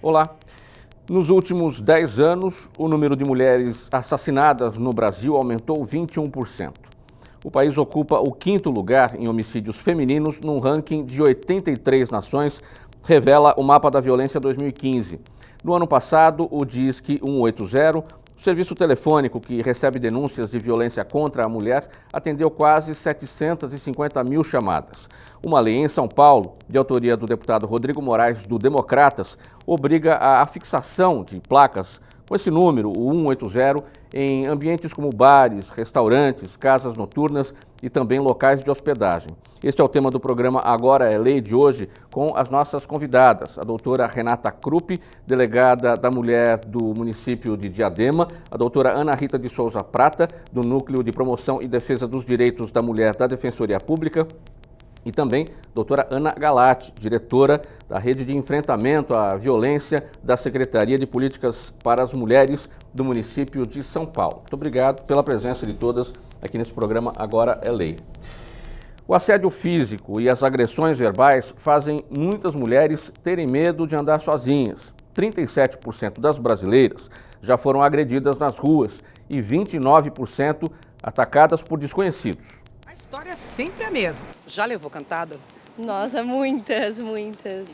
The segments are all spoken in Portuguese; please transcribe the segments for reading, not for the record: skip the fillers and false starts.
Olá. Nos últimos 10 anos, o número de mulheres assassinadas no Brasil aumentou 21%. O país ocupa o 5º lugar em homicídios femininos num ranking de 83 nações, revela o Mapa da Violência 2015. No ano passado, o Disque 180, o serviço telefônico que recebe denúncias de violência contra a mulher, atendeu quase 750 mil chamadas. Uma lei em São Paulo, de autoria do deputado Rodrigo Moraes, do Democratas, obriga a fixação de placas com esse número, o 180, em ambientes como bares, restaurantes, casas noturnas e também locais de hospedagem. Este é o tema do programa Agora é Lei de hoje, com as nossas convidadas, a doutora Renata Krupp, delegada da Mulher do município de Diadema, a doutora Ana Rita de Souza Prata, do Núcleo de Promoção e Defesa dos Direitos da Mulher da Defensoria Pública, e também doutora Ana Galati, diretora da Rede de Enfrentamento à Violência da Secretaria de Políticas para as Mulheres do município de São Paulo. Muito obrigado pela presença de todas aqui nesse programa Agora é Lei. O assédio físico e as agressões verbais fazem muitas mulheres terem medo de andar sozinhas. 37% das brasileiras já foram agredidas nas ruas e 29% atacadas por desconhecidos. A história é sempre a mesma. Já levou cantada? Nossa, muitas. O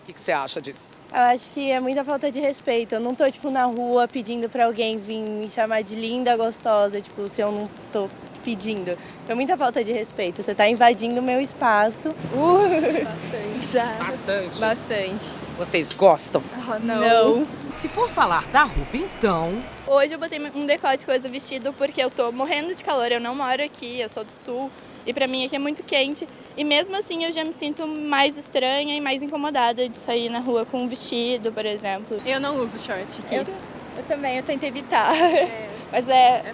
que você acha disso? Eu acho que é muita falta de respeito. Eu não tô, na rua pedindo pra alguém vir me chamar de linda, gostosa, se eu não tô pedindo. É muita falta de respeito. Você tá invadindo o meu espaço. Bastante. Bastante. Vocês gostam? Não. Se for falar da roupa, então... Hoje eu botei um decote coisa vestido porque eu tô morrendo de calor, eu não moro aqui, eu sou do sul e pra mim aqui é muito quente e mesmo assim eu já me sinto mais estranha e mais incomodada de sair na rua com um vestido, por exemplo. Eu não uso short aqui. Eu também, eu tento evitar. Mas é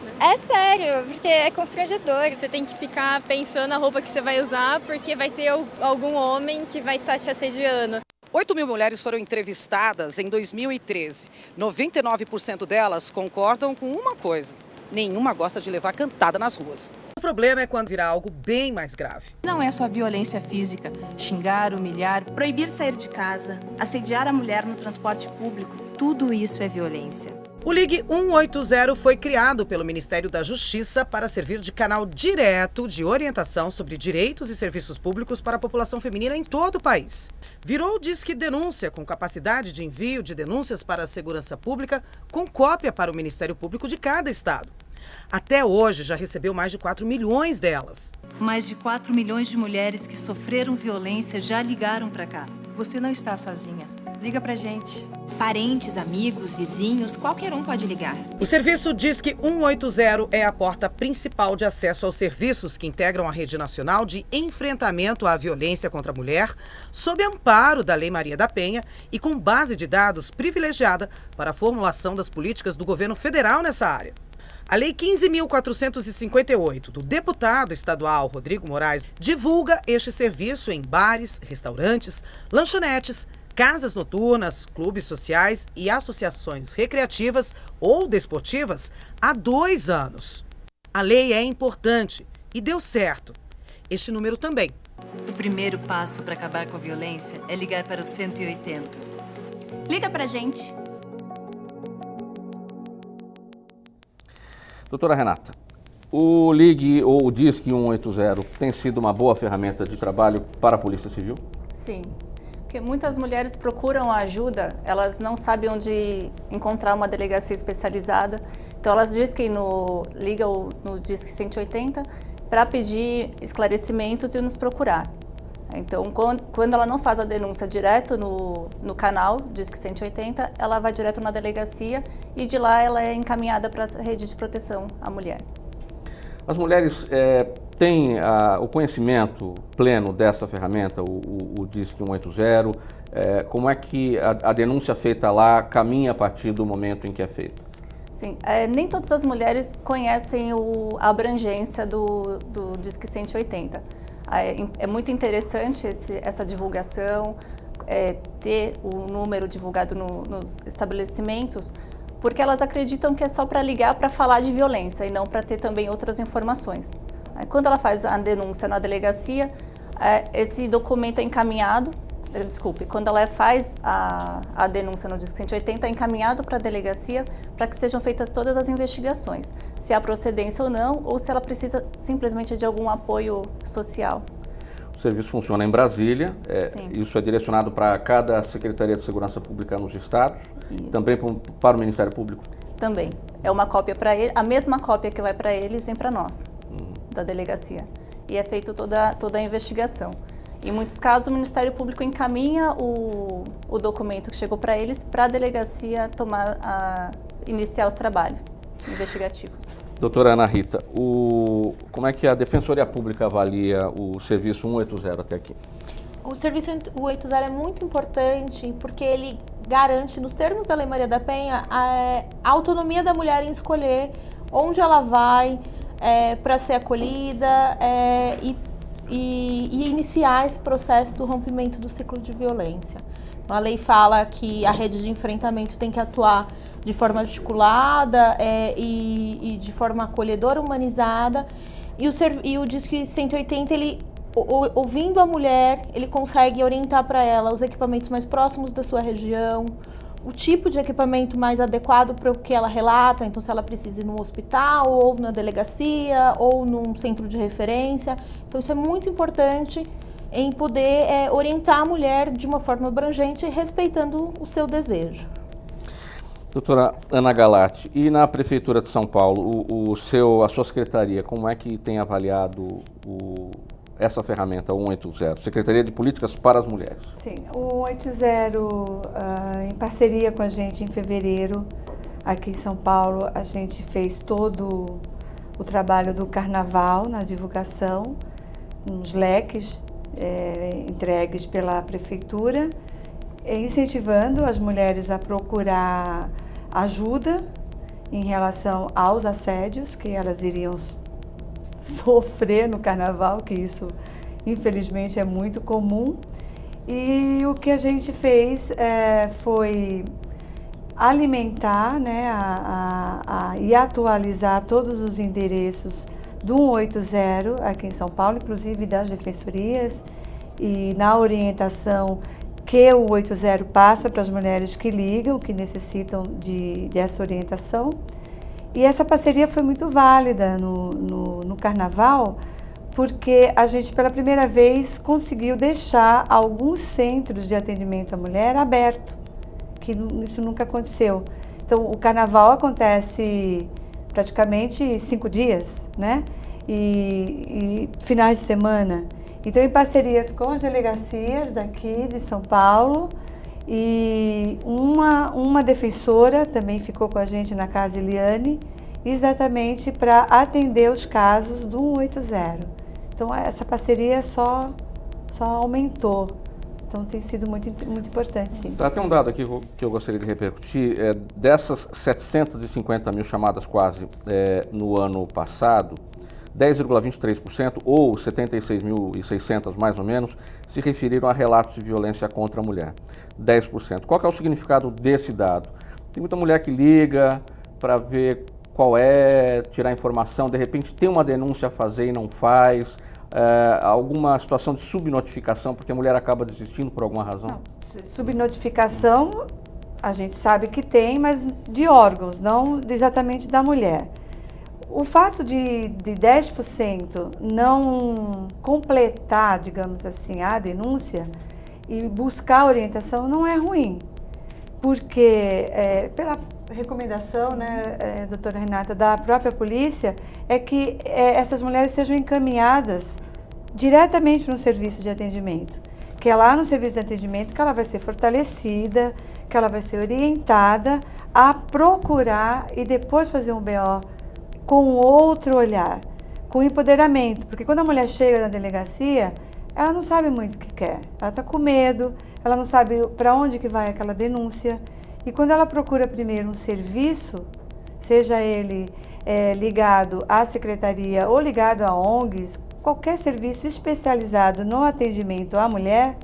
sério, porque é constrangedor. Você tem que ficar pensando na roupa que você vai usar porque vai ter algum homem que vai estar te assediando. 8 mil mulheres foram entrevistadas em 2013. 99% delas concordam com uma coisa: nenhuma gosta de levar cantada nas ruas. O problema é quando vira algo bem mais grave. Não é só violência física, xingar, humilhar, proibir sair de casa, assediar a mulher no transporte público, tudo isso é violência. O Ligue 180 foi criado pelo Ministério da Justiça para servir de canal direto de orientação sobre direitos e serviços públicos para a população feminina em todo o país. Virou o Disque Denúncia, com capacidade de envio de denúncias para a segurança pública, com cópia para o Ministério Público de cada estado. Até hoje já recebeu mais de 4 milhões delas. Mais de 4 milhões de mulheres que sofreram violência já ligaram para cá. Você não está sozinha. Liga pra gente. Parentes, amigos, vizinhos, qualquer um pode ligar. O serviço Disque 180 é a porta principal de acesso aos serviços que integram a Rede Nacional de Enfrentamento à Violência contra a Mulher, sob amparo da Lei Maria da Penha e com base de dados privilegiada para a formulação das políticas do governo federal nessa área. A Lei 15.458, do deputado estadual Rodrigo Moraes, divulga este serviço em bares, restaurantes, lanchonetes, casas noturnas, clubes sociais e associações recreativas ou desportivas há 2 anos. A lei é importante e deu certo. Este número também. O primeiro passo para acabar com a violência é ligar para o 180. Liga pra gente. Doutora Renata, o Ligue ou o Disque 180 tem sido uma boa ferramenta de trabalho para a Polícia Civil? Sim, porque muitas mulheres procuram ajuda, elas não sabem onde encontrar uma delegacia especializada, então elas ligam no Disque 180 para pedir esclarecimentos e nos procurar. Então, quando ela não faz a denúncia direto no canal Disque 180, ela vai direto na delegacia e de lá ela é encaminhada para a rede de proteção à mulher. As mulheres têm o conhecimento pleno dessa ferramenta, o Disque 180? Como é que a denúncia feita lá caminha a partir do momento em que é feita? Sim, nem todas as mulheres conhecem a abrangência do Disque 180. É muito interessante essa divulgação, ter o número divulgado nos estabelecimentos, porque elas acreditam que é só para ligar para falar de violência e não para ter também outras informações. Quando ela faz a denúncia na delegacia, esse documento é encaminhado Desculpe, quando ela faz a denúncia no Disque 180, é encaminhado para a delegacia para que sejam feitas todas as investigações, se há procedência ou não, ou se ela precisa simplesmente de algum apoio social. O serviço funciona em Brasília, Sim. Isso é direcionado para cada Secretaria de Segurança Pública nos estados, Isso. também para o Ministério Público? Também. É uma cópia para ele, a mesma cópia que vai para eles vem para nós, da delegacia. E é feito toda a investigação. Em muitos casos, o Ministério Público encaminha o documento que chegou para eles para a delegacia iniciar os trabalhos investigativos. Doutora Ana Rita, como é que a Defensoria Pública avalia o serviço 180 até aqui? O serviço 180 é muito importante porque ele garante, nos termos da Lei Maria da Penha, a autonomia da mulher em escolher onde ela vai para ser acolhida e iniciar esse processo do rompimento do ciclo de violência. Então, a lei fala que a rede de enfrentamento tem que atuar de forma articulada e de forma acolhedora, humanizada. E o Disque 180, ele, ouvindo a mulher, ele consegue orientar para ela os equipamentos mais próximos da sua região, o tipo de equipamento mais adequado para o que ela relata, então se ela precisa ir num hospital, ou na delegacia, ou num centro de referência. Então isso é muito importante em poder orientar a mulher de uma forma abrangente, respeitando o seu desejo. Doutora Ana Galati, e na Prefeitura de São Paulo, a sua secretaria, como é que tem avaliado essa ferramenta, o 180, Secretaria de Políticas para as Mulheres? Sim, o 180, em parceria com a gente em fevereiro, aqui em São Paulo, a gente fez todo o trabalho do carnaval na divulgação, nos leques entregues pela Prefeitura, incentivando as mulheres a procurar ajuda em relação aos assédios que elas iriam sofrer no carnaval, que isso infelizmente é muito comum. E o que a gente fez foi alimentar, né, e atualizar todos os endereços do 180 aqui em São Paulo, inclusive das defensorias, e na orientação que o 180 passa para as mulheres que ligam, que necessitam dessa orientação. E essa parceria foi muito válida no Carnaval, porque a gente, pela primeira vez, conseguiu deixar alguns centros de atendimento à mulher abertos, que isso nunca aconteceu. Então, o Carnaval acontece praticamente 5 dias, né? E finais de semana. Então, em parcerias com as delegacias daqui de São Paulo, e uma defensora também ficou com a gente na Casa Eliane, exatamente para atender os casos do 180. Então, essa parceria só aumentou. Então, tem sido muito importante, sim. Tem um dado aqui que eu gostaria de repercutir. Dessas 750 mil chamadas quase no ano passado, 10,23%, ou 76.600 mais ou menos, se referiram a relatos de violência contra a mulher. 10%. Qual que é o significado desse dado? Tem muita mulher que liga para ver qual tirar informação, de repente tem uma denúncia a fazer e não faz, alguma situação de subnotificação, porque a mulher acaba desistindo por alguma razão? Não, subnotificação a gente sabe que tem, mas de órgãos, não exatamente da mulher. O fato de 10% não completar, digamos assim, a denúncia e buscar orientação não é ruim, porque pela recomendação, né, doutora Renata, da própria polícia, é que essas mulheres sejam encaminhadas diretamente no serviço de atendimento, que é lá no serviço de atendimento que ela vai ser fortalecida, que ela vai ser orientada a procurar e depois fazer um BO com outro olhar, com empoderamento, porque quando a mulher chega na delegacia, ela não sabe muito o que quer, ela está com medo, ela não sabe para onde que vai aquela denúncia, e quando ela procura primeiro um serviço, seja ele ligado à secretaria ou ligado a ONGs, qualquer serviço especializado no atendimento à mulher,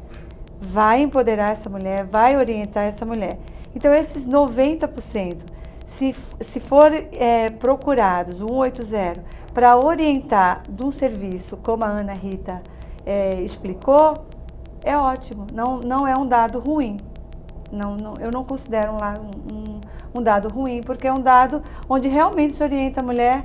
vai empoderar essa mulher, vai orientar essa mulher. Então esses 90%, se for procurados o 180 para orientar de um serviço, como a Ana Rita explicou, é ótimo, não é um dado ruim. Eu não considero um dado ruim, porque é um dado onde realmente se orienta a mulher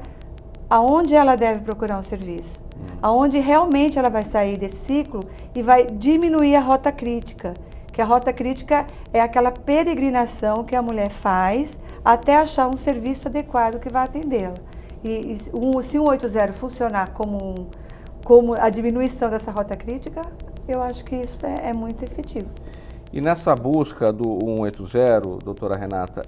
aonde ela deve procurar um serviço, aonde realmente ela vai sair desse ciclo e vai diminuir a rota crítica, que a rota crítica é aquela peregrinação que a mulher faz até achar um serviço adequado que vai atendê-la. E se o 180 funcionar como a diminuição dessa rota crítica, eu acho que isso é muito efetivo. E nessa busca do 180, doutora Renata,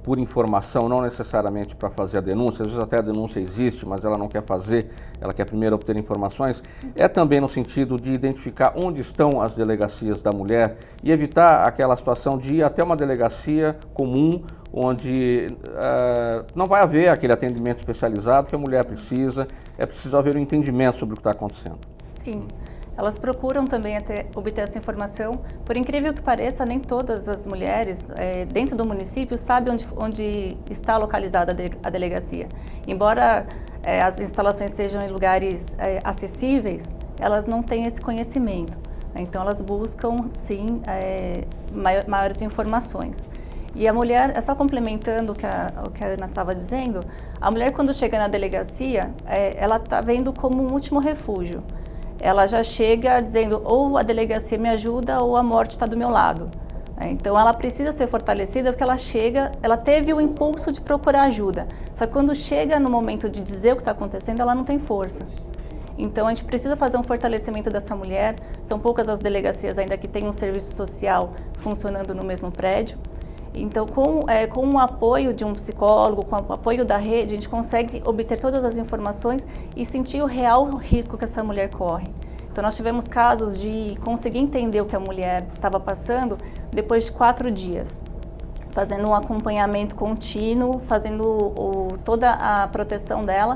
por informação, não necessariamente para fazer a denúncia, às vezes até a denúncia existe, mas ela não quer fazer, ela quer primeiro obter informações, é também no sentido de identificar onde estão as delegacias da mulher e evitar aquela situação de ir até uma delegacia comum, onde não vai haver aquele atendimento especializado que a mulher precisa, é preciso haver um entendimento sobre o que está acontecendo. Sim. Elas procuram também obter essa informação. Por incrível que pareça, nem todas as mulheres dentro do município sabem onde está localizada a delegacia. Embora as instalações sejam em lugares acessíveis, elas não têm esse conhecimento. Então elas buscam, sim, maiores informações. E a mulher, só complementando o que a Ana estava dizendo, a mulher quando chega na delegacia, ela está vendo como um último refúgio. Ela já chega dizendo ou a delegacia me ajuda ou a morte está do meu lado. Então ela precisa ser fortalecida porque ela teve o impulso de procurar ajuda. Só que quando chega no momento de dizer o que está acontecendo, ela não tem força. Então a gente precisa fazer um fortalecimento dessa mulher. São poucas as delegacias ainda que têm um serviço social funcionando no mesmo prédio. Então, com o apoio de um psicólogo, com o apoio da rede, a gente consegue obter todas as informações e sentir o real risco que essa mulher corre. Então, nós tivemos casos de conseguir entender o que a mulher estava passando depois de 4 dias, fazendo um acompanhamento contínuo, fazendo toda a proteção dela,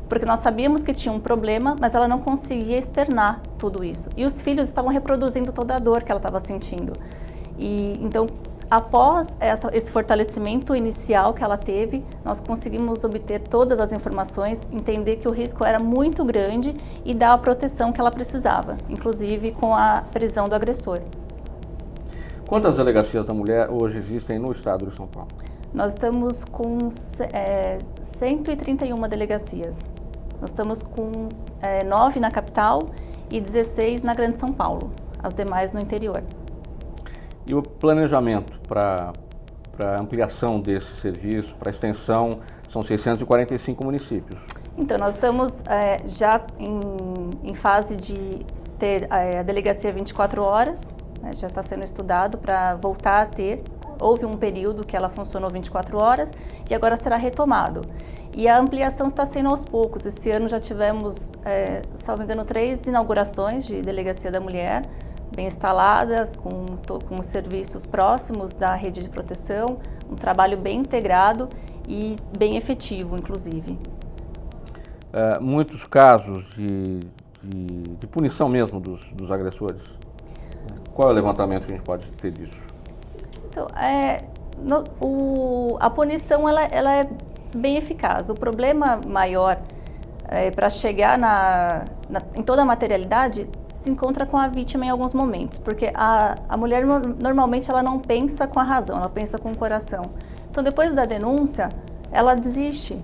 porque nós sabíamos que tinha um problema, mas ela não conseguia externar tudo isso. E os filhos estavam reproduzindo toda a dor que ela estava sentindo. Então, após esse fortalecimento inicial que ela teve, nós conseguimos obter todas as informações, entender que o risco era muito grande e dar a proteção que ela precisava, inclusive com a prisão do agressor. Quantas delegacias da mulher hoje existem no estado de São Paulo? Nós estamos com 131 delegacias. Nós estamos com 9 na capital e 16 na Grande São Paulo, as demais no interior. E o planejamento para ampliação desse serviço, para extensão, são 645 municípios. Então, nós estamos já em fase de ter a delegacia 24 horas, né, já está sendo estudado para voltar a ter. Houve um período que ela funcionou 24 horas e agora será retomado. E a ampliação está sendo aos poucos. Esse ano já tivemos, salvo engano, 3 inaugurações de delegacia da mulher, bem instaladas, com os serviços próximos da rede de proteção, um trabalho bem integrado e bem efetivo, inclusive. Muitos casos de punição mesmo dos agressores. Qual é o levantamento que a gente pode ter disso? Então, a punição ela é bem eficaz. O problema maior para chegar em toda a materialidade se encontra com a vítima em alguns momentos, porque a mulher normalmente ela não pensa com a razão, ela pensa com o coração. Então depois da denúncia, ela desiste,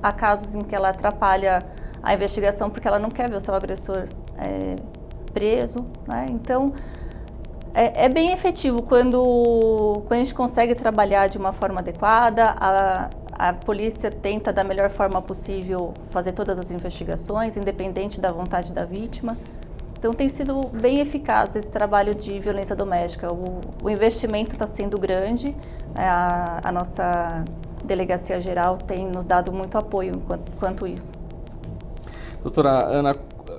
há casos em que ela atrapalha a investigação porque ela não quer ver o seu agressor preso, né? Então é bem efetivo quando a gente consegue trabalhar de uma forma adequada, a polícia tenta da melhor forma possível fazer todas as investigações, independente da vontade da vítima. Então tem sido bem eficaz esse trabalho de violência doméstica. O investimento está sendo grande, a nossa delegacia geral tem nos dado muito apoio quanto isso. Doutora Ana,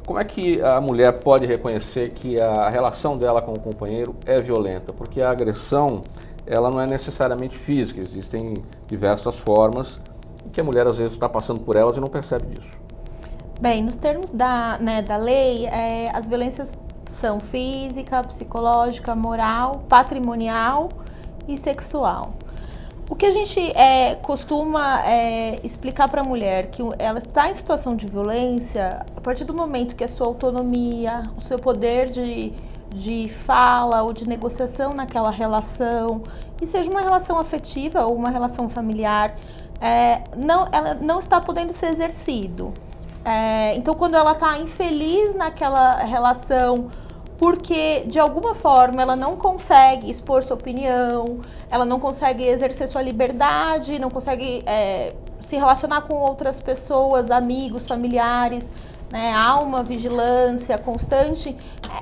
como é que a mulher pode reconhecer que a relação dela com o companheiro é violenta? Porque a agressão, ela não é necessariamente física, existem diversas formas que a mulher às vezes está passando por elas e não percebe disso. Bem, nos termos da lei, as violências são física, psicológica, moral, patrimonial e sexual. O que a gente costuma explicar para a mulher que ela está em situação de violência a partir do momento que a sua autonomia, o seu poder de fala ou de negociação naquela relação, e seja uma relação afetiva ou uma relação familiar, ela não está podendo ser exercido. Então, quando ela está infeliz naquela relação, porque de alguma forma ela não consegue expor sua opinião, ela não consegue exercer sua liberdade, não consegue se relacionar com outras pessoas, amigos, familiares, né? Há uma vigilância constante,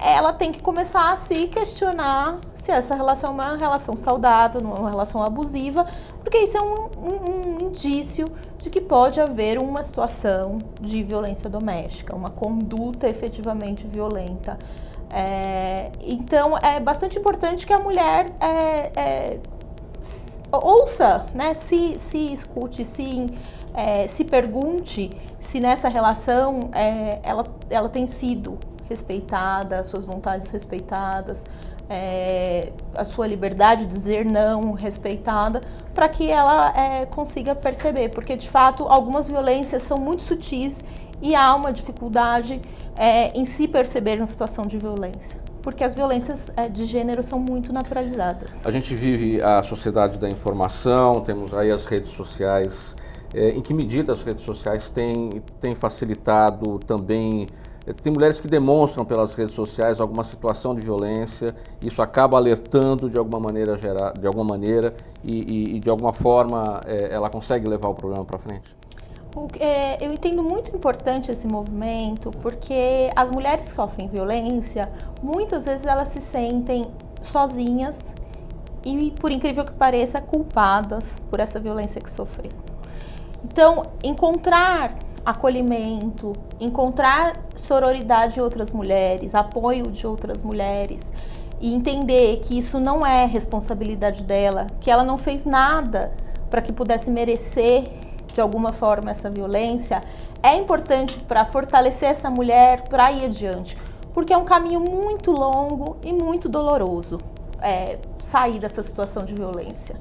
ela tem que começar a se questionar se essa relação é uma relação saudável, não é uma relação abusiva, porque isso é um indício de que pode haver uma situação de violência doméstica, uma conduta efetivamente violenta. Então, é bastante importante que a mulher ouça, né? Se escute, se pergunte se nessa relação ela tem sido respeitada, suas vontades respeitadas, a sua liberdade de dizer não respeitada, para que ela consiga perceber, porque de fato algumas violências são muito sutis e há uma dificuldade em se perceber uma situação de violência, porque as violências de gênero são muito naturalizadas. A gente vive a sociedade da informação, temos aí as redes sociais. Em que medida as redes sociais têm facilitado também? Tem mulheres que demonstram pelas redes sociais alguma situação de violência, isso acaba alertando de alguma maneira, e de alguma forma ela consegue levar o problema para frente? Eu entendo muito importante esse movimento, porque as mulheres que sofrem violência, muitas vezes elas se sentem sozinhas e, por incrível que pareça, culpadas por essa violência que sofreram. Então, encontrar acolhimento, encontrar sororidade de outras mulheres, apoio de outras mulheres, e entender que isso não é responsabilidade dela, que ela não fez nada para que pudesse merecer de alguma forma essa violência, é importante para fortalecer essa mulher para ir adiante, porque é um caminho muito longo e muito doloroso sair dessa situação de violência.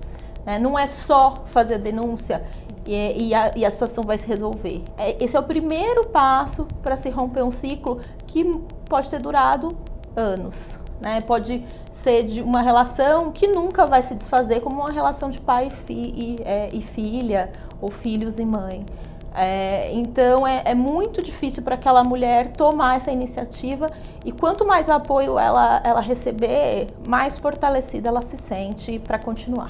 Não é só fazer a denúncia e a situação vai se resolver. Esse é o primeiro passo para se romper um ciclo que pode ter durado anos. Né? Pode ser de uma relação que nunca vai se desfazer, como uma relação de pai e filha, ou filhos e mãe. Então é muito difícil para aquela mulher tomar essa iniciativa, e quanto mais apoio ela receber, mais fortalecida ela se sente para continuar.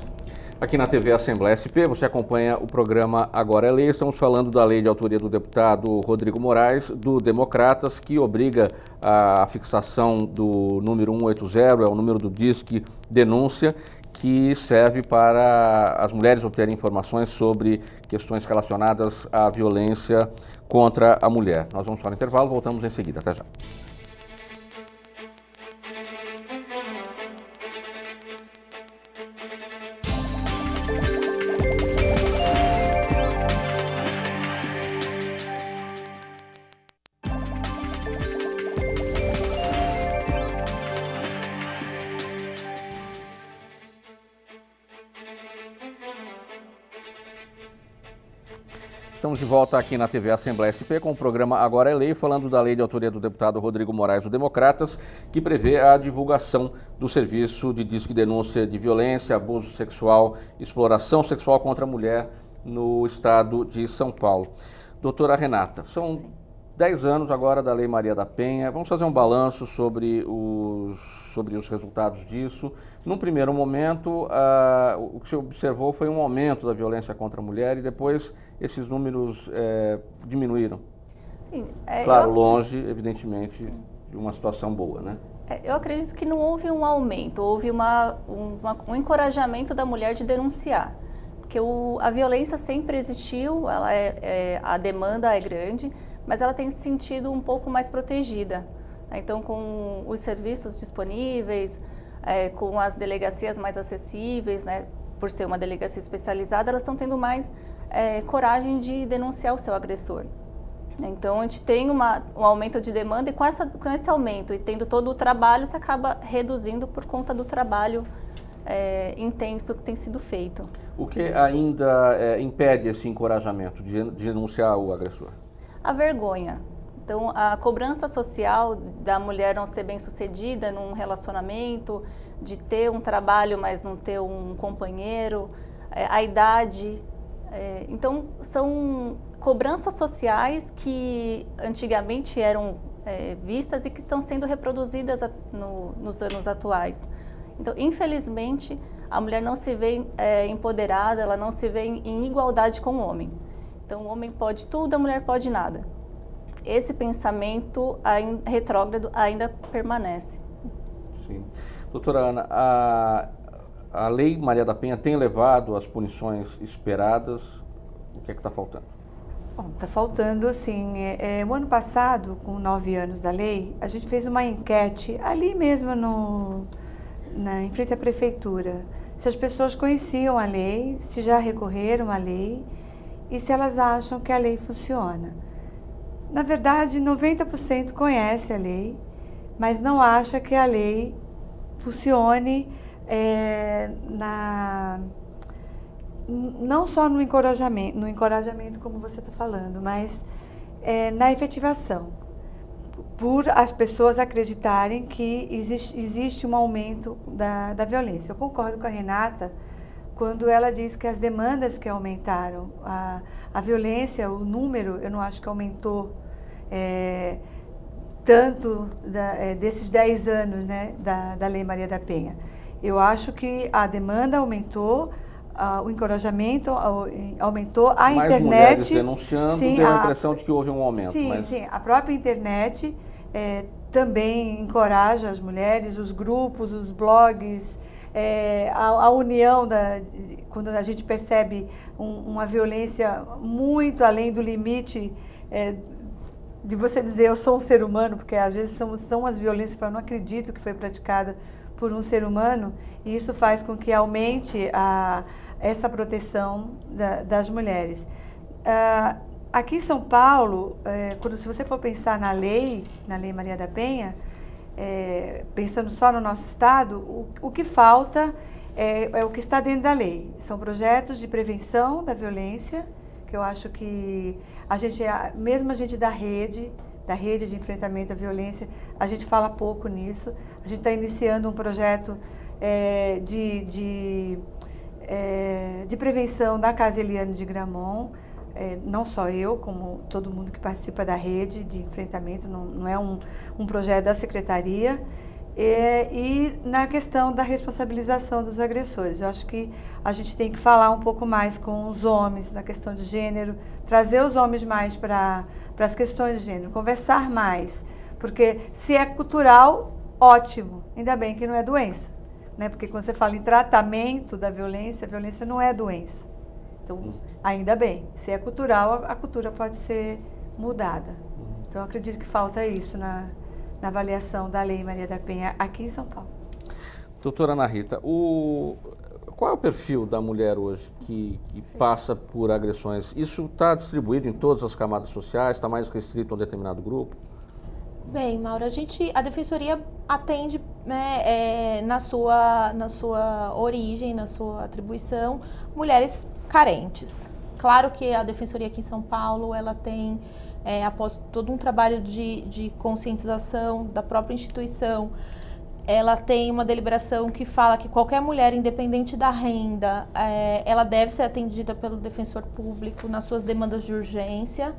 Aqui na TV Assembleia SP, você acompanha o programa Agora é Lei. Estamos falando da lei de autoria do deputado Rodrigo Moraes, do Democratas, que obriga a fixação do número 180, é o número do Disque Denúncia, que serve para as mulheres obterem informações sobre questões relacionadas à violência contra a mulher. Nós vamos para o intervalo, voltamos em seguida. Até já. Estamos de volta aqui na TV Assembleia SP com o programa Agora é Lei, falando da lei de autoria do deputado Rodrigo Moraes, do Democratas, que prevê a divulgação do serviço de disque denúncia de violência, abuso sexual, exploração sexual contra a mulher no estado de São Paulo. Doutora Renata, são 10 anos agora da Lei Maria da Penha. Vamos fazer um balanço sobre os resultados disso. Num primeiro momento, o que se observou foi um aumento da violência contra a mulher, e depois esses números diminuíram. Sim, claro, longe, evidentemente, de uma situação boa, né? Eu acredito que não houve um aumento, houve um encorajamento da mulher de denunciar. Porque a violência sempre existiu, a demanda é grande, mas ela tem se sentido um pouco mais protegida. Então, com os serviços disponíveis, com as delegacias mais acessíveis, né, por ser uma delegacia especializada, elas estão tendo mais coragem de denunciar o seu agressor. Então, a gente tem um aumento de demanda, e com esse aumento e tendo todo o trabalho, você acaba reduzindo por conta do trabalho intenso que tem sido feito. O que ainda impede esse encorajamento de denunciar o agressor? A vergonha. Então, a cobrança social da mulher não ser bem-sucedida num relacionamento, de ter um trabalho, mas não ter um companheiro, a idade. Então, são cobranças sociais que antigamente eram vistas e que estão sendo reproduzidas nos anos atuais. Então, infelizmente, a mulher não se vê empoderada, ela não se vê em igualdade com o homem. Então, o homem pode tudo, a mulher pode nada. Esse pensamento retrógrado ainda permanece. Sim. Doutora Ana, a Lei Maria da Penha tem levado às punições esperadas? O que é que está faltando? Bom, está faltando, sim. O ano passado, com 9 anos da lei, a gente fez uma enquete ali mesmo em frente à prefeitura. Se as pessoas conheciam a lei, se já recorreram à lei e se elas acham que a lei funciona. Na verdade, 90% conhece a lei, mas não acha que a lei funcione não só no encorajamento como você está falando, mas na efetivação. Por as pessoas acreditarem que existe um aumento da violência. Eu concordo com a Renata quando ela diz que as demandas que aumentaram, a violência, o número, eu não acho que aumentou tanto desses 10 anos, né, da Lei Maria da Penha. Eu acho que a demanda aumentou, o encorajamento aumentou, a mais internet... mulheres denunciando, sim, deu a impressão de que houve um aumento. Sim, a própria internet também encoraja as mulheres, os grupos, os blogs, a união, quando a gente percebe uma violência muito além do limite de você dizer eu sou um ser humano, porque às vezes são as violências que eu não acredito que foi praticada por um ser humano, e isso faz com que aumente essa proteção das mulheres. Aqui em São Paulo, se você for pensar na lei Maria da Penha, pensando só no nosso estado, o que falta é o que está dentro da lei. São projetos de prevenção da violência, que eu acho que mesmo a gente da rede de enfrentamento à violência, a gente fala pouco nisso. A gente está iniciando um projeto de prevenção da Casa Eliane de Gramont, não só eu, como todo mundo que participa da rede de enfrentamento, não é um projeto da Secretaria. E na questão da responsabilização dos agressores, eu acho que a gente tem que falar um pouco mais com os homens na questão de gênero, trazer os homens mais para as questões de gênero, conversar mais, porque se é cultural, ótimo, ainda bem que não é doença, né? Porque quando você fala em tratamento da violência, a violência não é doença. Então, ainda bem, se é cultural, a cultura pode ser mudada. Então, eu acredito que falta isso na avaliação da Lei Maria da Penha aqui em São Paulo. Doutora Ana Rita, qual é o perfil da mulher hoje que passa por agressões? Isso está distribuído em todas as camadas sociais? Está mais restrito a um determinado grupo? Bem, Maura, a Defensoria atende, né, na sua origem, na sua atribuição, mulheres carentes. Claro que a Defensoria aqui em São Paulo, ela tem, após todo um trabalho de conscientização da própria instituição, ela tem uma deliberação que fala que qualquer mulher, independente da renda, ela deve ser atendida pelo defensor público nas suas demandas de urgência.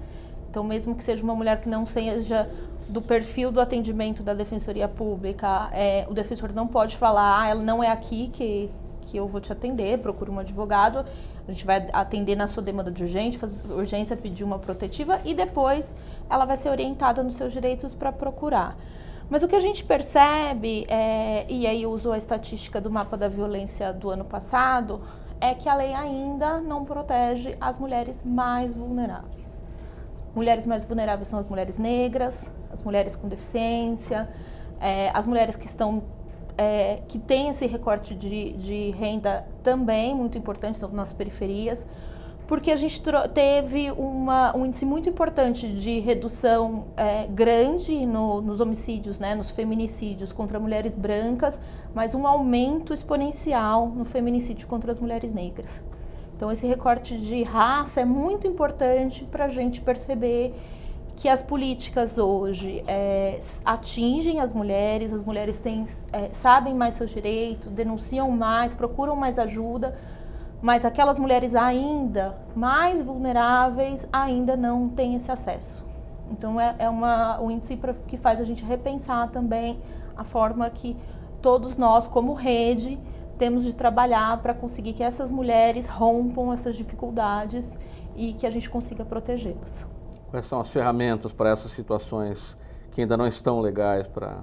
Então, mesmo que seja uma mulher que não seja do perfil do atendimento da Defensoria Pública, o defensor não pode falar, ela não é aqui que eu vou te atender, procura um advogado, a gente vai atender na sua demanda de urgência, pedir uma protetiva e depois ela vai ser orientada nos seus direitos para procurar. Mas o que a gente percebe, e aí eu uso a estatística do mapa da violência do ano passado, é que a lei ainda não protege as mulheres mais vulneráveis. Mulheres mais vulneráveis são as mulheres negras, as mulheres com deficiência, as mulheres que têm esse recorte de renda também muito importante, são nas periferias, porque a gente teve um índice muito importante de redução grande nos homicídios, né, nos feminicídios contra mulheres brancas, mas um aumento exponencial no feminicídio contra as mulheres negras. Então, esse recorte de raça é muito importante para a gente perceber que as políticas hoje atingem as mulheres sabem mais seus direitos, denunciam mais, procuram mais ajuda, mas aquelas mulheres ainda mais vulneráveis ainda não têm esse acesso. Então, um índice que faz a gente repensar também a forma que todos nós, como rede, temos de trabalhar para conseguir que essas mulheres rompam essas dificuldades e que a gente consiga protegê-las. Quais são as ferramentas para essas situações que ainda não estão legais para...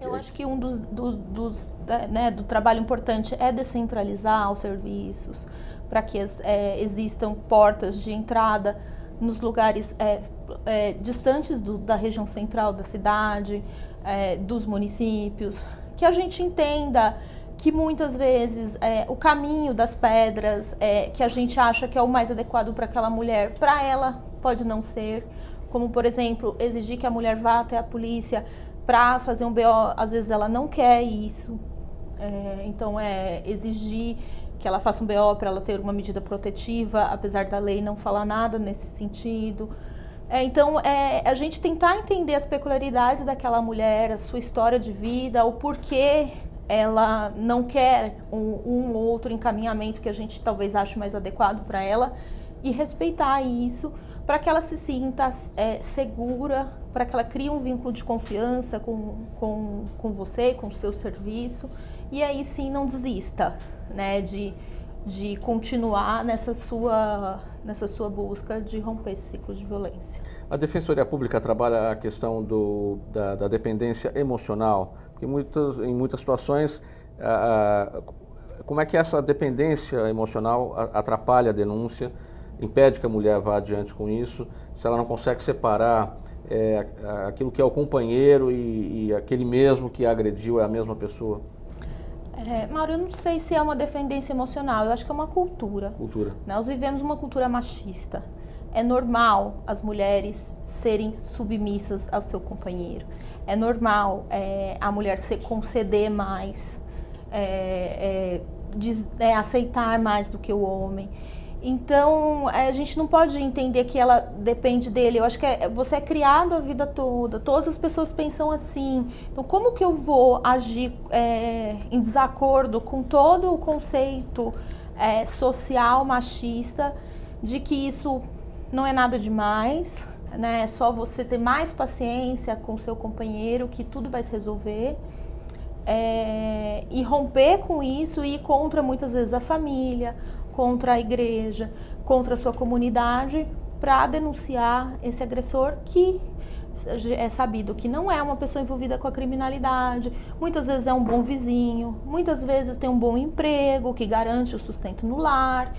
Eu acho que do trabalho importante é descentralizar os serviços para que existam portas de entrada nos lugares distantes da região central da cidade, dos municípios, que a gente entenda que muitas vezes o caminho das pedras que a gente acha que é o mais adequado para aquela mulher, para ela pode não ser, como por exemplo, exigir que a mulher vá até a polícia para fazer um BO, às vezes ela não quer isso, então exigir que ela faça um BO para ela ter uma medida protetiva, apesar da lei não falar nada nesse sentido. Então, a gente tentar entender as peculiaridades daquela mulher, a sua história de vida, o porquê ela não quer um outro encaminhamento que a gente talvez ache mais adequado para ela, e respeitar isso para que ela se sinta segura, para que ela crie um vínculo de confiança com você, com o seu serviço, e aí sim não desista, né, de continuar nessa sua busca de romper esse ciclo de violência. A Defensoria Pública trabalha a questão da dependência emocional, porque em muitas situações, como é que essa dependência emocional atrapalha a denúncia, impede que a mulher vá adiante com isso, se ela não consegue separar aquilo que é o companheiro e aquele mesmo que a agrediu é a mesma pessoa? Mauro, eu não sei se é uma dependência emocional, eu acho que é uma cultura. Nós vivemos uma cultura machista. É normal as mulheres serem submissas ao seu companheiro. É normal a mulher conceder mais, aceitar mais do que o homem. Então, a gente não pode entender que ela depende dele. Eu acho que você é criado a vida toda, todas as pessoas pensam assim. Então, como que eu vou agir em desacordo com todo o conceito social machista de que isso não é nada demais, né? É só você ter mais paciência com o seu companheiro que tudo vai se resolver. E romper com isso e ir contra, muitas vezes, a família, contra a igreja, contra a sua comunidade, para denunciar esse agressor que é sabido que não é uma pessoa envolvida com a criminalidade, muitas vezes é um bom vizinho, muitas vezes tem um bom emprego que garante o sustento no lar.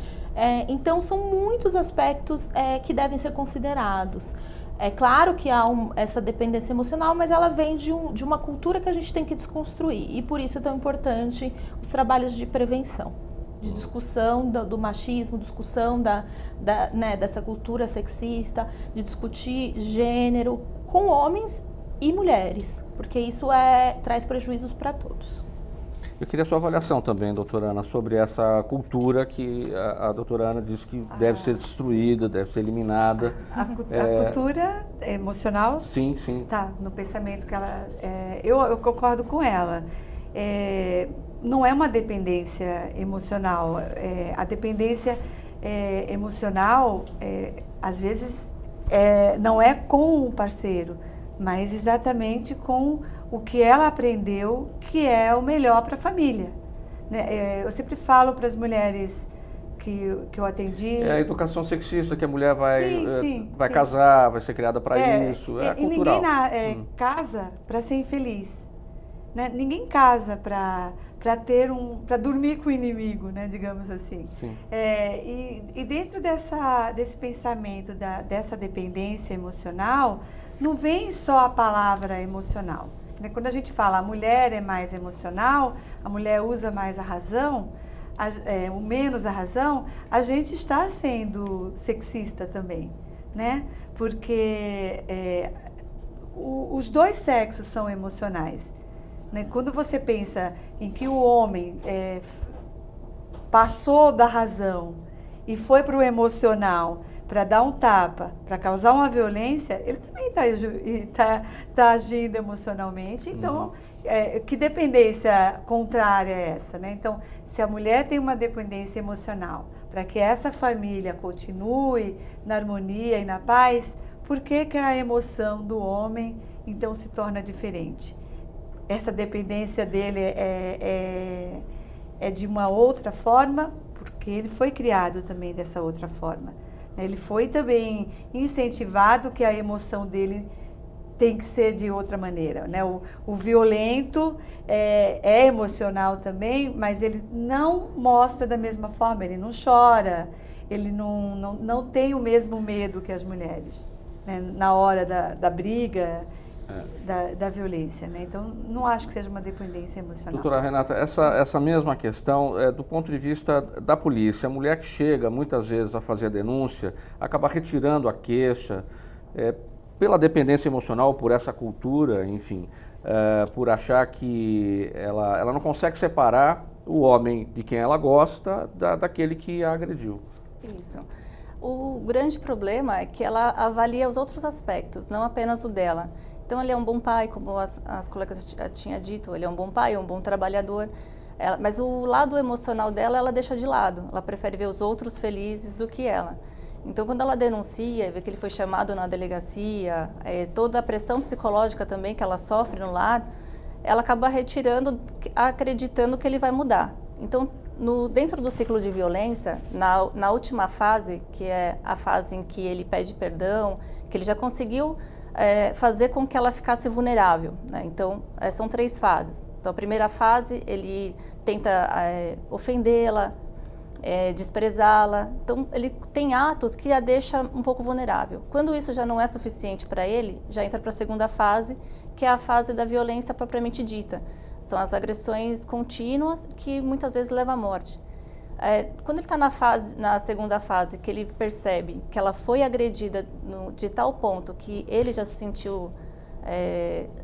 Então, são muitos aspectos que devem ser considerados. É claro que há essa dependência emocional, mas ela vem de uma cultura que a gente tem que desconstruir. E por isso é tão importante os trabalhos de prevenção, de discussão do machismo, discussão dessa cultura sexista, de discutir gênero com homens e mulheres, porque isso traz prejuízos para todos. Eu queria a sua avaliação também, doutora Ana, sobre essa cultura que a doutora Ana disse que deve ser destruída, deve ser eliminada. A cultura emocional? Sim, sim. Tá, no pensamento que ela... eu concordo com ela. Não é uma dependência emocional. A dependência emocional, às vezes, não é com o parceiro, mas exatamente com o que ela aprendeu que é o melhor para a família. Eu sempre falo para as mulheres que eu atendi... É a educação sexista, que a mulher vai casar, vai ser criada para isso, cultural. E ninguém casa para ser infeliz. Né? Ninguém casa para dormir com o inimigo, né, digamos assim. E dentro desse pensamento dessa dependência emocional, não vem só a palavra emocional. Né? Quando a gente fala a mulher é mais emocional, a mulher usa mais a razão, o menos a razão, a gente está sendo sexista também, né? Porque os dois sexos são emocionais, né? Quando você pensa em que o homem passou da razão e foi para o emocional para dar um tapa, para causar uma violência, ele também tá agindo emocionalmente. Então, que dependência contrária é essa, né? Então, se a mulher tem uma dependência emocional para que essa família continue na harmonia e na paz, por que a emoção do homem, então, se torna diferente? Essa dependência dele é de uma outra forma, porque ele foi criado também dessa outra forma. Ele foi também incentivado que a emoção dele tem que ser de outra maneira, né? O violento é emocional também, mas ele não mostra da mesma forma, ele não chora, ele não tem o mesmo medo que as mulheres, né? Na hora da briga, da violência, né? Então, não acho que seja uma dependência emocional. Doutora Renata, essa mesma questão, do ponto de vista da polícia, a mulher que chega muitas vezes a fazer a denúncia, acaba retirando a queixa, pela dependência emocional, por essa cultura, enfim, por achar que ela não consegue separar o homem de quem ela gosta daquele que a agrediu. Isso. O grande problema é que ela avalia os outros aspectos, não apenas o dela. Então, ele é um bom pai, como as colegas já tinham dito, ele é um bom pai, é um bom trabalhador, mas o lado emocional dela, ela deixa de lado, ela prefere ver os outros felizes do que ela. Então, quando ela denuncia, vê que ele foi chamado na delegacia, toda a pressão psicológica também que ela sofre no lar, ela acaba retirando, acreditando que ele vai mudar. Então, dentro do ciclo de violência, na última fase, que é a fase em que ele pede perdão, que ele já conseguiu fazer com que ela ficasse vulnerável, né? Então, são 3 fases. Então, a primeira fase, ele tenta ofendê-la, desprezá-la. Então, ele tem atos que a deixa um pouco vulnerável. Quando isso já não é suficiente para ele, já entra para a segunda fase, que é a fase da violência propriamente dita. São as agressões contínuas que muitas vezes levam à morte. Quando ele está na segunda fase, que ele percebe que ela foi agredida de tal ponto que ele já se sentiu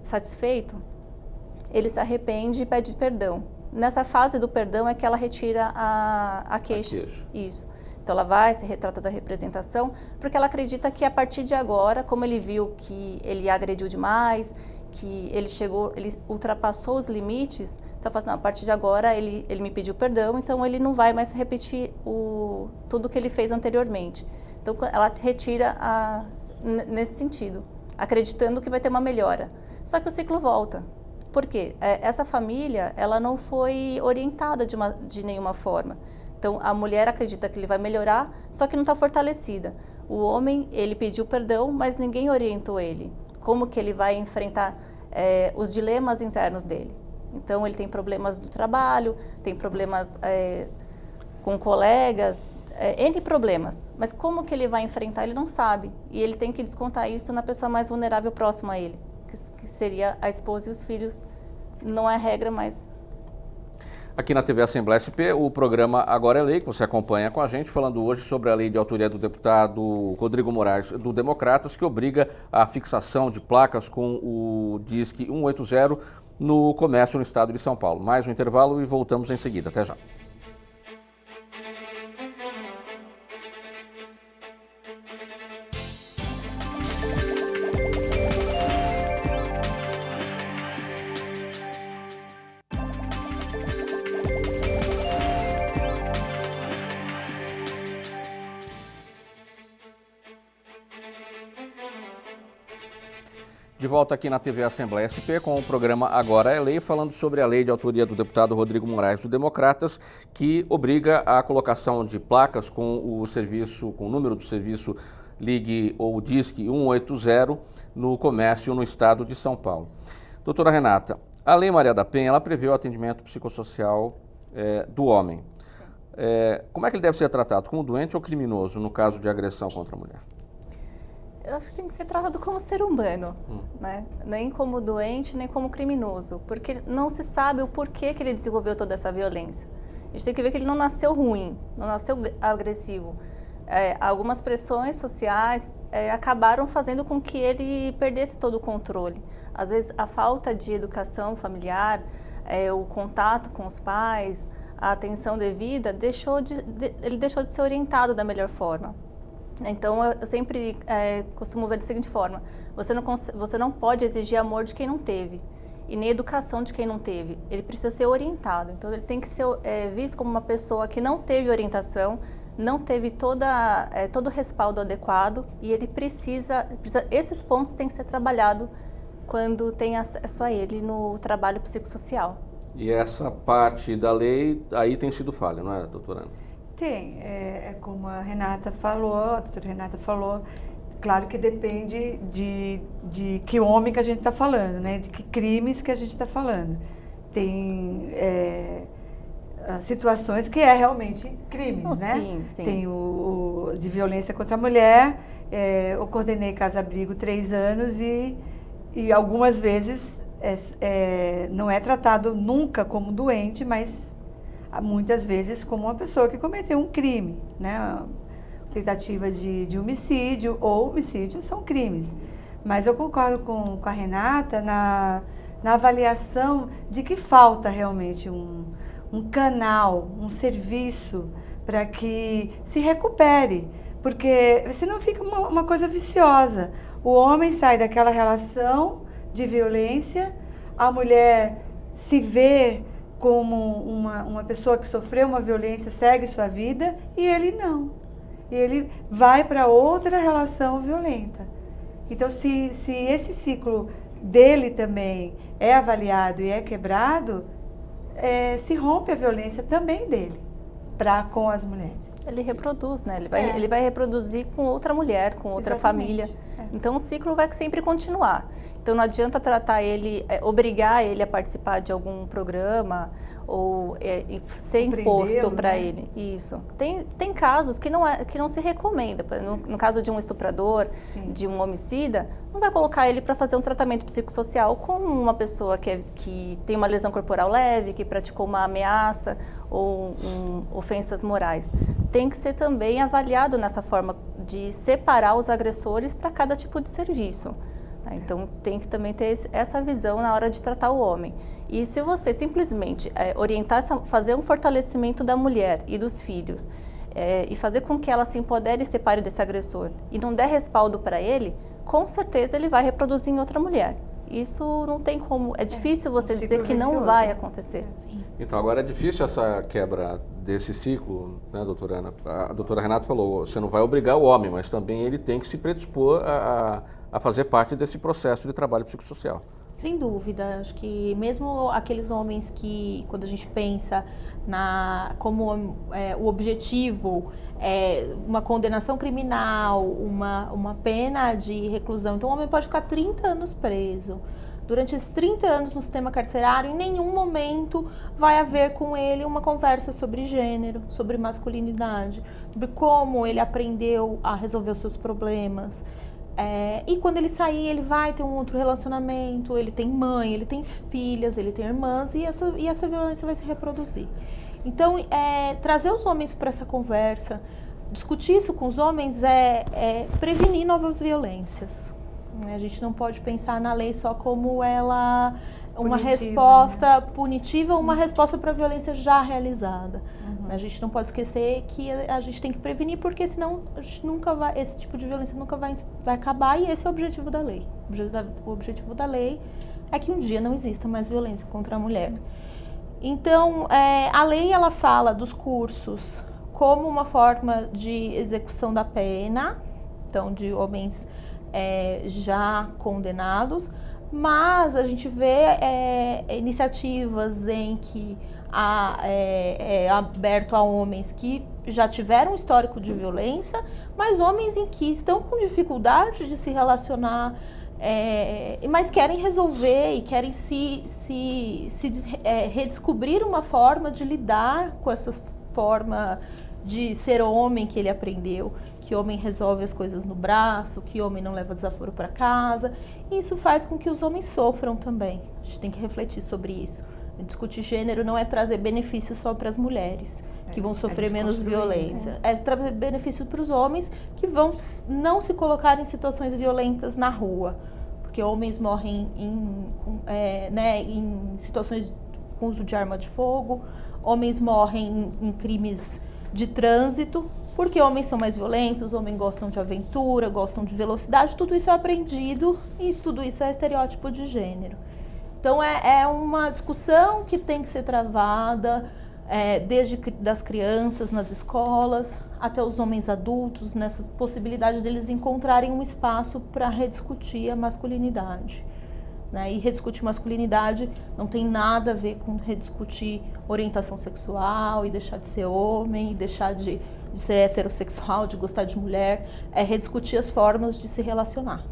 satisfeito, ele se arrepende e pede perdão. Nessa fase do perdão é que ela retira a queixa. Isso. Então ela vai, se retrata da representação, porque ela acredita que a partir de agora, como ele viu que ele agrediu demais, que ele ultrapassou os limites, então fala assim, não, a partir de agora ele me pediu perdão, então ele não vai mais repetir tudo que ele fez anteriormente. Então ela retira nesse sentido, acreditando que vai ter uma melhora. Só que o ciclo volta. Por quê? Essa família, ela não foi orientada de nenhuma forma. Então a mulher acredita que ele vai melhorar, só que não está fortalecida. O homem, ele pediu perdão, mas ninguém orientou ele. Como que ele vai enfrentar os dilemas internos dele. Então, ele tem problemas no trabalho, tem problemas com colegas, N problemas. Mas como que ele vai enfrentar, ele não sabe. E ele tem que descontar isso na pessoa mais vulnerável próxima a ele, que seria a esposa e os filhos. Não é regra, mas... Aqui na TV Assembleia SP, o programa Agora é Lei, que você acompanha com a gente, falando hoje sobre a lei de autoria do deputado Rodrigo Moraes, do Democratas, que obriga a fixação de placas com o DISC 180 no comércio no estado de São Paulo. Mais um intervalo e voltamos em seguida. Até já. De volta aqui na TV Assembleia SP com o programa Agora é Lei, falando sobre a lei de autoria do deputado Rodrigo Moraes do Democratas, que obriga a colocação de placas com o número do serviço Ligue ou Disque 180 no comércio no estado de São Paulo. Doutora Renata, a Lei Maria da Penha, ela prevê o atendimento psicossocial do homem. Como é que ele deve ser tratado? Como doente ou criminoso no caso de agressão contra a mulher? Eu acho que tem que ser tratado como ser humano, né? Nem como doente, nem como criminoso, porque não se sabe o porquê que ele desenvolveu toda essa violência. A gente tem que ver que ele não nasceu ruim, não nasceu agressivo. Algumas pressões sociais acabaram fazendo com que ele perdesse todo o controle. Às vezes, a falta de educação familiar, o contato com os pais, a atenção devida, ele deixou de ser orientado da melhor forma. Então, eu sempre costumo ver da seguinte forma: você não pode exigir amor de quem não teve, e nem educação de quem não teve. Ele precisa ser orientado. Então, ele tem que ser visto como uma pessoa que não teve orientação, não teve todo o respaldo adequado, e ele esses pontos têm que ser trabalhados quando tem acesso a ele no trabalho psicossocial. E essa parte da lei aí tem sido falha, não é, doutora Ana? Tem, como a doutora Renata falou, claro que depende de que homem que a gente está falando, né? De que crimes que a gente está falando. Tem situações que realmente crimes, né? Sim, sim. Tem o de violência contra a mulher, eu coordenei casa-abrigo 3 anos e algumas vezes não é tratado nunca como doente, mas muitas vezes como uma pessoa que cometeu um crime, né? Tentativa de homicídio ou homicídio são crimes. Mas eu concordo com a Renata na avaliação de que falta realmente um canal, um serviço para que se recupere, porque senão fica uma coisa viciosa. O homem sai daquela relação de violência, a mulher se vê como uma pessoa que sofreu uma violência, segue sua vida, e ele não. E ele vai para outra relação violenta. Então, se esse ciclo dele também é avaliado e é quebrado, se rompe a violência também dele com as mulheres. Ele reproduz, né? Ele vai reproduzir com outra mulher, com outra família. Então, o ciclo vai sempre continuar. Então, não adianta tratar ele, obrigar ele a participar de algum programa ou ser imposto para ele. Isso. Tem casos que não se recomenda. No caso de um estuprador, de um homicida, não vai colocar ele para fazer um tratamento psicossocial com uma pessoa que tem uma lesão corporal leve, que praticou uma ameaça ou ofensas morais. Tem que ser também avaliado nessa forma de separar os agressores para cada tipo de serviço. Então, tem que também ter essa visão na hora de tratar o homem. E se você simplesmente orientar, fazer um fortalecimento da mulher e dos filhos, e fazer com que ela se empodere e separe desse agressor, e não der respaldo para ele, com certeza ele vai reproduzir em outra mulher. Isso não tem como, é difícil você dizer que não vai acontecer. Então, agora é difícil essa quebra desse ciclo, né, doutora Ana? A doutora Renata falou, você não vai obrigar o homem, mas também ele tem que se predispor a fazer parte desse processo de trabalho psicossocial. Sem dúvida, acho que mesmo aqueles homens que, quando a gente pensa como o objetivo é uma condenação criminal, uma pena de reclusão, então o homem pode ficar 30 anos preso. Durante esses 30 anos no sistema carcerário, em nenhum momento vai haver com ele uma conversa sobre gênero, sobre masculinidade, sobre como ele aprendeu a resolver os seus problemas. E quando ele sair, ele vai ter um outro relacionamento, ele tem mãe, ele tem filhas, ele tem irmãs, e essa violência vai se reproduzir. Então, trazer os homens para essa conversa, discutir isso com os homens é prevenir novas violências. A gente não pode pensar na lei só como uma resposta punitiva ou uma resposta para a violência já realizada. A gente não pode esquecer que a gente tem que prevenir, porque senão esse tipo de violência nunca vai acabar, e esse é o objetivo da lei. O objetivo da lei é que um dia não exista mais violência contra a mulher. Então, a lei ela fala dos cursos como uma forma de execução da pena, então de homens já condenados, mas a gente vê iniciativas em que é aberto a homens que já tiveram histórico de violência, mas homens em que estão com dificuldade de se relacionar, mas querem resolver e querem redescobrir uma forma de lidar com essa forma de ser homem que ele aprendeu, que homem resolve as coisas no braço, que homem não leva desaforo para casa. E isso faz com que os homens sofram também. A gente tem que refletir sobre isso. Discutir gênero não é trazer benefício só para as mulheres, que vão sofrer menos violência. É trazer benefício para os homens que vão não se colocar em situações violentas na rua. Porque homens morrem em situações com uso de arma de fogo, homens morrem em crimes de trânsito, porque homens são mais violentos, homens gostam de aventura, gostam de velocidade, tudo isso é aprendido e tudo isso é estereótipo de gênero. Então é uma discussão que tem que ser travada desde das crianças nas escolas até os homens adultos, nessa possibilidade deles encontrarem um espaço para rediscutir a masculinidade. Né? E rediscutir masculinidade não tem nada a ver com rediscutir orientação sexual e deixar de ser homem, e deixar de ser heterossexual, de gostar de mulher. É rediscutir as formas de se relacionar.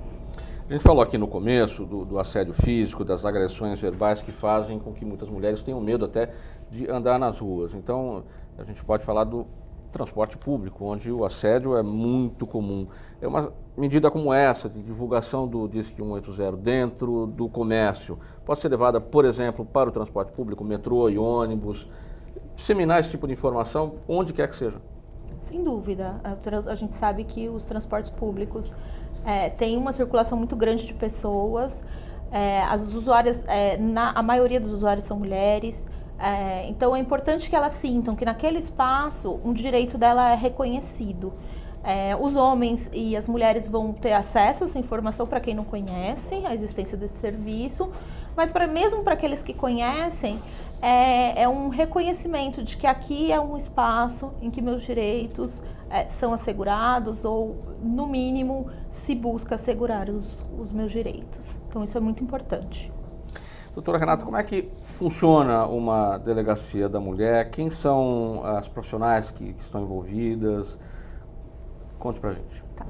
A gente falou aqui no começo do assédio físico, das agressões verbais que fazem com que muitas mulheres tenham medo até de andar nas ruas. Então, a gente pode falar do transporte público, onde o assédio é muito comum. É uma medida como essa, de divulgação do Disque 180 dentro do comércio, pode ser levada, por exemplo, para o transporte público, metrô e ônibus, disseminar esse tipo de informação onde quer que seja. Sem dúvida. A gente sabe que os transportes públicos têm uma circulação muito grande de pessoas. As usuárias, a maioria dos usuários são mulheres. Então é importante que elas sintam que naquele espaço um direito dela é reconhecido. Os homens e as mulheres vão ter acesso a essa informação para quem não conhece a existência desse serviço, mas mesmo para aqueles que conhecem, é um reconhecimento de que aqui é um espaço em que meus direitos são assegurados ou, no mínimo, se busca assegurar os meus direitos. Então isso é muito importante. Doutora Renata, como é que funciona uma delegacia da mulher? Quem são as profissionais que estão envolvidas? Conte pra gente. Tá.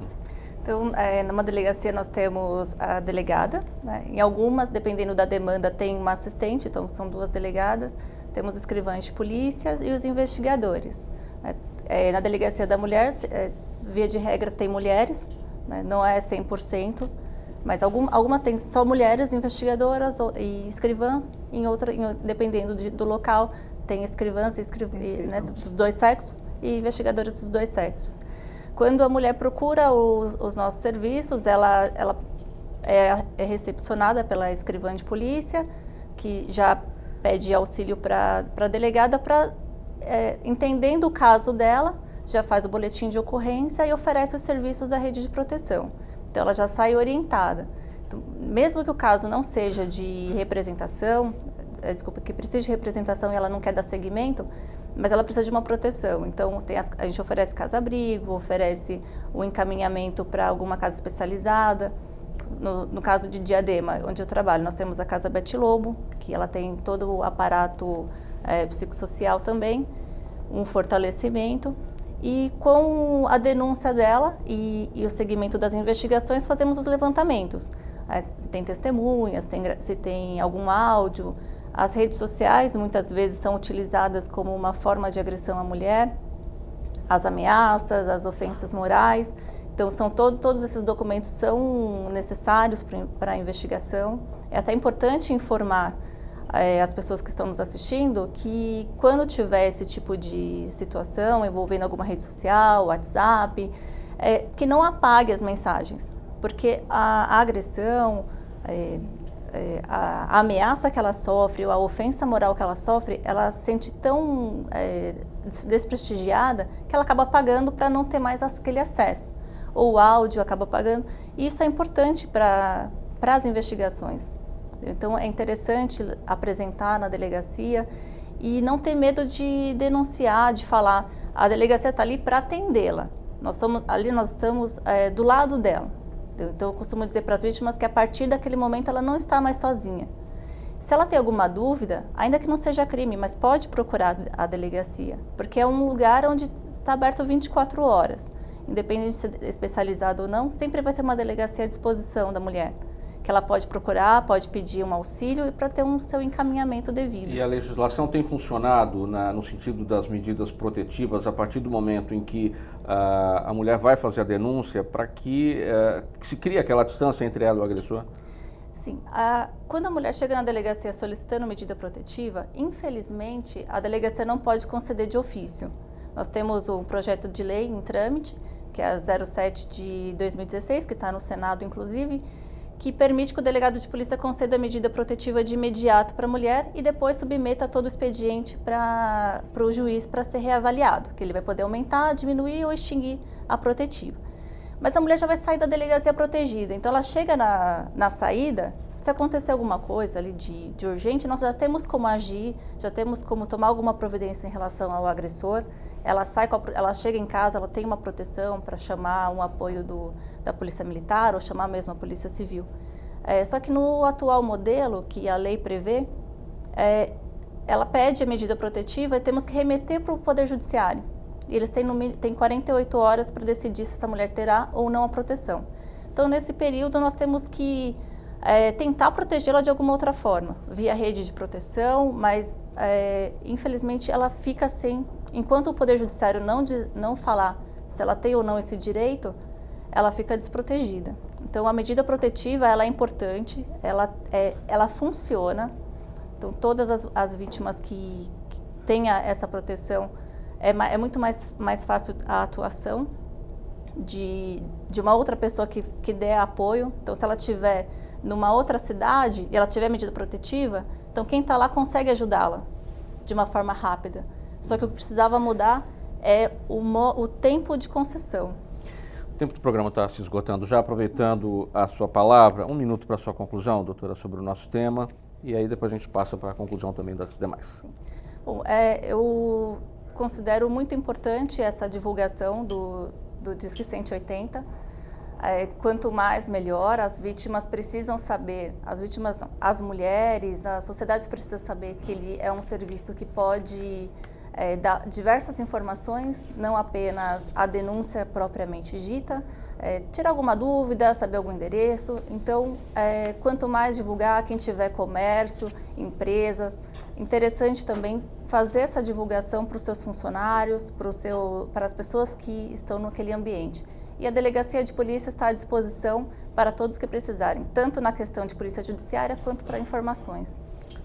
Então, numa delegacia nós temos a delegada, né? Em algumas, dependendo da demanda, tem uma assistente, então são 2 delegadas, temos escrivães de polícia e os investigadores. Na delegacia da mulher, via de regra, tem mulheres, né? Não é 100%, mas algumas têm só mulheres investigadoras e escrivãs, dependendo do local, tem escrivãs né, dos 2 sexos e investigadores dos 2 sexos. Quando a mulher procura os nossos serviços, ela é recepcionada pela escrivã de polícia, que já pede auxílio para a delegada, entendendo o caso dela, já faz o boletim de ocorrência e oferece os serviços da rede de proteção. Então, ela já sai orientada. Então, mesmo que o caso não seja de representação, que precise de representação e ela não quer dar seguimento, mas ela precisa de uma proteção. Então, a gente oferece casa-abrigo, oferece o encaminhamento para alguma casa especializada. No caso de Diadema, onde eu trabalho, nós temos a Casa Bete Lobo, que ela tem todo o aparato psicossocial também, um fortalecimento. E com a denúncia dela e o segmento das investigações, fazemos os levantamentos. Se tem testemunhas, se tem algum áudio. As redes sociais muitas vezes são utilizadas como uma forma de agressão à mulher, as ameaças, as ofensas morais. Então, todos esses documentos são necessários para a investigação. É até importante informar as pessoas que estão nos assistindo que quando tiver esse tipo de situação envolvendo alguma rede social, WhatsApp, que não apague as mensagens, porque a agressão, a ameaça que ela sofre, a ofensa moral que ela sofre, ela se sente tão desprestigiada que ela acaba apagando para não ter mais aquele acesso. Ou o áudio acaba apagando. E isso é importante para as investigações. Então, é interessante apresentar na delegacia e não ter medo de denunciar, de falar. A delegacia está ali para atendê-la. Nós estamos do lado dela. Então, eu costumo dizer para as vítimas que a partir daquele momento ela não está mais sozinha. Se ela tem alguma dúvida, ainda que não seja crime, mas pode procurar a delegacia, porque é um lugar onde está aberto 24 horas. Independente de ser especializado ou não, sempre vai ter uma delegacia à disposição da mulher, que ela pode procurar, pode pedir um auxílio para ter seu encaminhamento devido. E a legislação tem funcionado no sentido das medidas protetivas a partir do momento em que a mulher vai fazer a denúncia para que se crie aquela distância entre ela e o agressor? Sim, quando a mulher chega na delegacia solicitando medida protetiva, infelizmente a delegacia não pode conceder de ofício. Nós temos um projeto de lei em trâmite, que é a 07 de 2016, que está no Senado inclusive, que permite que o delegado de polícia conceda a medida protetiva de imediato para a mulher e depois submeta todo o expediente para o juiz para ser reavaliado, que ele vai poder aumentar, diminuir ou extinguir a protetiva. Mas a mulher já vai sair da delegacia protegida, então ela chega na saída, se acontecer alguma coisa ali de urgente, nós já temos como agir, já temos como tomar alguma providência em relação ao agressor. Ela chega em casa, ela tem uma proteção para chamar um apoio da Polícia Militar ou chamar mesmo a Polícia Civil. Só que no atual modelo que a lei prevê, ela pede a medida protetiva e temos que remeter para o Poder Judiciário. E eles têm 48 horas para decidir se essa mulher terá ou não a proteção. Então, nesse período, nós temos que tentar protegê-la de alguma outra forma, via rede de proteção, mas, infelizmente, ela fica sem. Enquanto o Poder Judiciário não falar se ela tem ou não esse direito, ela fica desprotegida. Então, a medida protetiva ela é importante, ela funciona. Então, todas as vítimas que têm essa proteção, é muito mais fácil a atuação de uma outra pessoa que dê apoio. Então, se ela estiver numa outra cidade e ela tiver medida protetiva, então quem está lá consegue ajudá-la de uma forma rápida. Só que o que precisava mudar é o tempo de concessão. O tempo do programa está se esgotando. Já aproveitando a sua palavra, 1 minuto para a sua conclusão, doutora, sobre o nosso tema, e aí depois a gente passa para a conclusão também das demais. Sim. Bom, eu considero muito importante essa divulgação do Disque 180. Quanto mais, melhor. As vítimas precisam saber, as mulheres, a sociedade precisa saber que ele é um serviço que pode dar diversas informações, não apenas a denúncia propriamente dita, tirar alguma dúvida, saber algum endereço. Então, quanto mais divulgar, quem tiver comércio, empresa, interessante também fazer essa divulgação para os seus funcionários, para as pessoas que estão naquele ambiente. E a Delegacia de Polícia está à disposição para todos que precisarem, tanto na questão de polícia judiciária quanto para informações.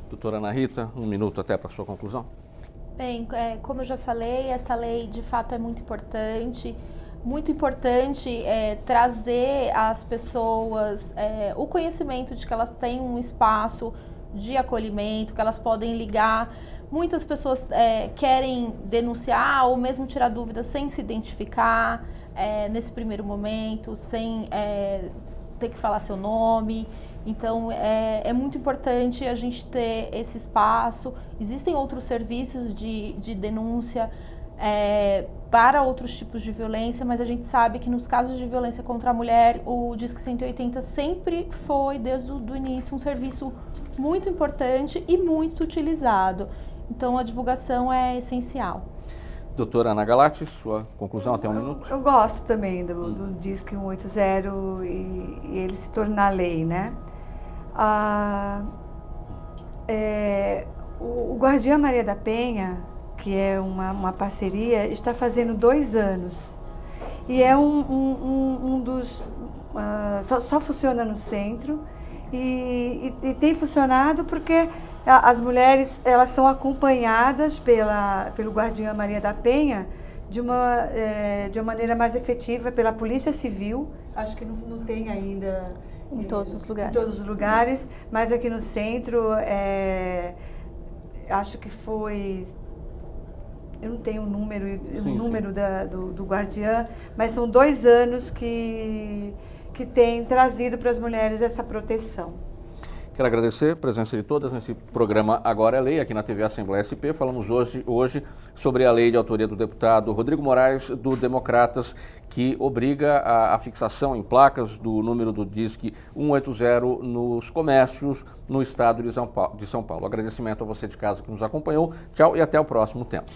Doutora Ana Rita, 1 minuto até para a sua conclusão. Bem, como eu já falei, essa lei de fato é muito importante. Muito importante trazer às pessoas o conhecimento de que elas têm um espaço de acolhimento, que elas podem ligar. Muitas pessoas querem denunciar ou mesmo tirar dúvidas sem se identificar nesse primeiro momento, sem ter que falar seu nome. Então, é muito importante a gente ter esse espaço. Existem outros serviços de denúncia para outros tipos de violência, mas a gente sabe que nos casos de violência contra a mulher, o Disque 180 sempre foi, desde o início, um serviço muito importante e muito utilizado. Então, a divulgação é essencial. Doutora Ana Galati, sua conclusão até 1 minuto. Eu gosto também do Disque 180 e ele se tornar lei, né? O Guardiã Maria da Penha, que é uma parceria, está fazendo 2 anos. E é um dos... só funciona no centro e tem funcionado porque as mulheres elas são acompanhadas pelo Guardiã Maria da Penha de uma maneira mais efetiva pela Polícia Civil. Acho que não tem ainda... Em todos os lugares. Em todos os lugares, mas aqui no centro, acho que foi... Eu não tenho o número do Guardiã, mas são 2 anos que tem trazido para as mulheres essa proteção. Quero agradecer a presença de todas nesse programa Agora é Lei, aqui na TV Assembleia SP. Falamos hoje sobre a lei de autoria do deputado Rodrigo Moraes, do Democratas, que obriga a fixação em placas do número do Disque 180 nos comércios no estado de São Paulo. Agradecimento a você de casa que nos acompanhou. Tchau e até o próximo tema.